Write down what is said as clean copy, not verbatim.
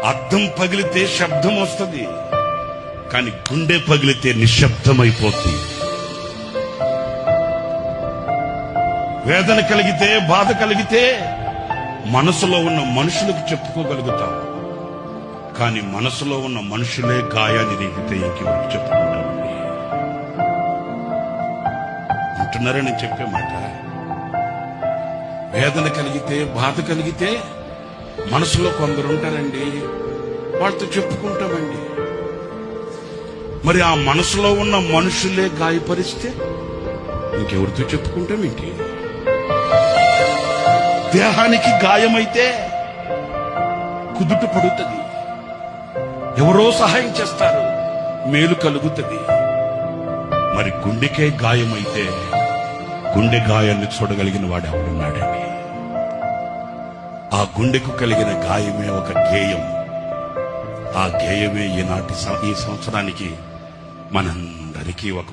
అద్దం పగిలితే శబ్దం వస్తుంది, కానీ గుండె పగిలితే నిశ్శబ్దమైపోతుంది. వేదన కలిగితే, బాధ కలిగితే మనసులో ఉన్న మనుషులకు చెప్పుకోగలుగుతాం, కానీ మనసులో ఉన్న మనుషులే గాయాన్ని రేపితే ఇంకెవరికి చెప్పుకుంటామండి? అంటున్నారా నేను చెప్పే మాట? వేదన కలిగితే, బాధ కలిగితే మనసులో కొందరు ఉంటారండి, వాళ్ళతో చెప్పుకుంటామండి. మరి ఆ మనసులో ఉన్న మనుషులే గాయపరిస్తే ఇంకెవరితో చెప్పుకుంటాం? ఇంకే దేహానికి గాయమైతే కుదుట పడుతుంది, ఎవరో సహాయం చేస్తారు, మేలు కలుగుతుంది. మరి గుండెకే గాయమైతే గుండె గాయాన్ని చూడగలిగిన వాడు ఎవడున్నాడండి? ఆ గుండెకు కలిగిన గాయమే ఒక గేయం. ఆ గేయమే ఈ సంవత్సరానికి మనందరికీ ఒక